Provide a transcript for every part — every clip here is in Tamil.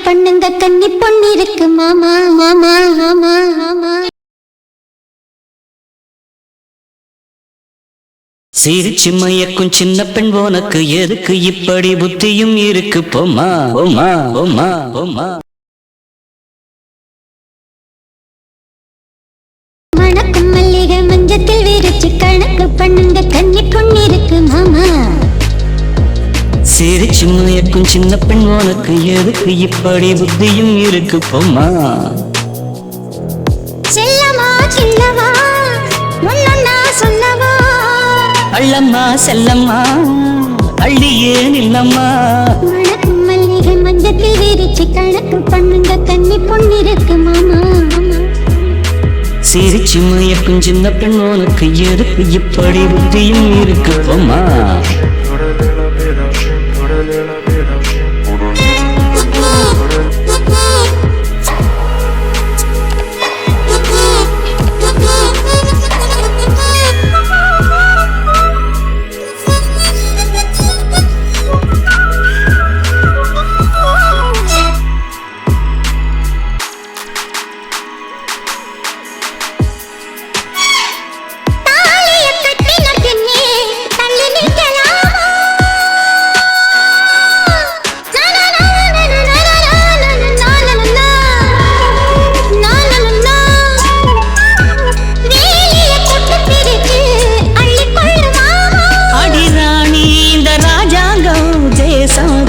பண்ணுங்க கன்னி பொண்ணு இருக்கு மாமா மாமா மாமா மாமா. சிரிச்சு மயக்கும் சின்ன பெண் உனக்கு எதுக்கு இப்படி புத்தியும் இருக்கு போமா போமா போமா போமா. மணக்கும் மல்லிகை மஞ்சத்தில் விரிச்சு கணக்கு பண்ணுங்க கன்னி பொண்ணு இருக்கு மாமா. சிரிச்சு மயக்கும் சின்ன பெண் உனக்கு எதுக்கு இப்படி புத்தியும் இருக்கு போமா. செல்லமா சின்னவா ஒன்னொன்னா சொல்லவா. அள்ளம்மா செல்லம்மா அள்ளியே நில்லம்மா. மணக்கும் மல்லிகை மஞ்சத்தில் விரிச்சு கணக்கு பண்ணுங்க கன்னி பொண்ணு இருக்கு மாமா. சிரிச்சு மயக்கும் சின்ன பெண் உனக்கு எதுக்கு இப்படி புத்தியும் இருக்கு போமா.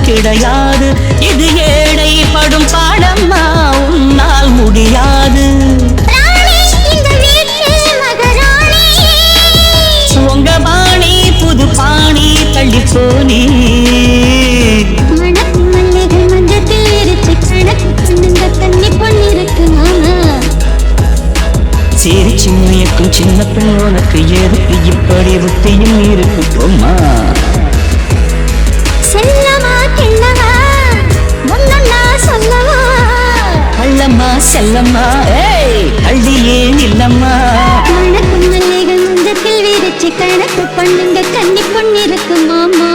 கிடையாது இது ஏழை படும் பாடம்மா உன்னால் முடியாது. உங்க பாணி புது பாணி தள்ளி போனி. மணக்கும் மல்லிகை மஞ்சத்தில் விரிச்சு கணக்கு பண்ணுங்க கன்னி பொண்ணு இருக்கு மாமா. சிரிச்சு மயக்கும் சின்ன பெண் உனக்கு எதுக்கு இப்படி புத்தியும் இருக்கு போமா. செல்லமா கிண்ணவா ஒன்னொன்னா சொல்லவா. அள்ளம்மா செல்லம்மா அள்ளியே நில்லம்மா. மணக்கும் மல்லிகை மஞ்சத்தில் விரிச்சு கணக்கு பண்ணுங்க கன்னி பொண்ணு இருக்கு மாமா.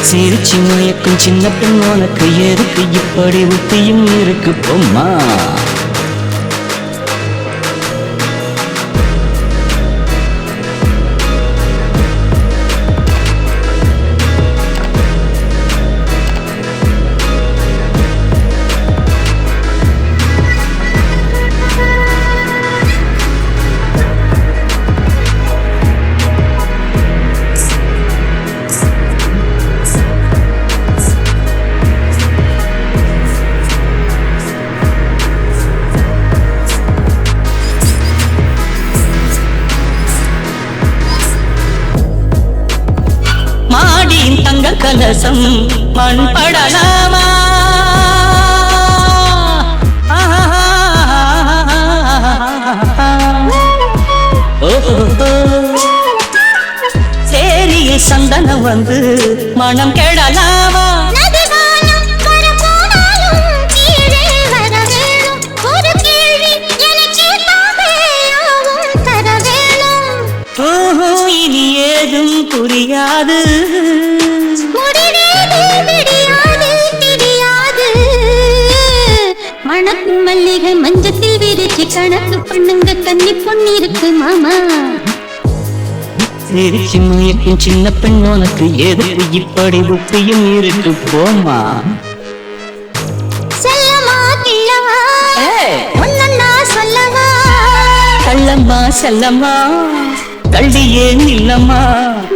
சிரிச்சு மயக்கும் சின்ன பெண் உனக்கு எதுக்கு இப்படி புத்தியும் இருக்கு போமா. தங்க கலசம் மண் படலாமா. சேரிய சந்தனம் வந்து மனம் கெடலாமா. இனி ஏதும் புரியாது மணக்கும் மல்லிகை மஞ்சத்தில் விரிச்சு கணக்கு பண்ணுங்க கன்னி பொண்ணு இருக்கு மாமா. சிரிச்சு மயக்கும் சின்ன பெண் உனக்கு எதுக்கு இப்படி புத்தியும் இருக்கு போமா. செல்லமா கிள்ளவா ஒன்னொன்னா சொல்லவா. கள்ளம்மா செல்லம்மா கள்ளியே நில்லம்மா.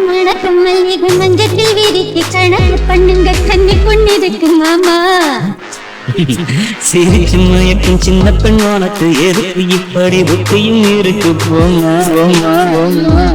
மணக்கும் மல்லிகை மஞ்சத்தில் விரிச்சு கணக்கு பண்ணுங்க கன்னி பொண்ணு இருக்கு மாமா. சிரிச்சு மயக்கும் சின்ன பெண் உனக்கு எதுக்கு இப்படி புத்தியும் இருக்கு போமா போமா போமா.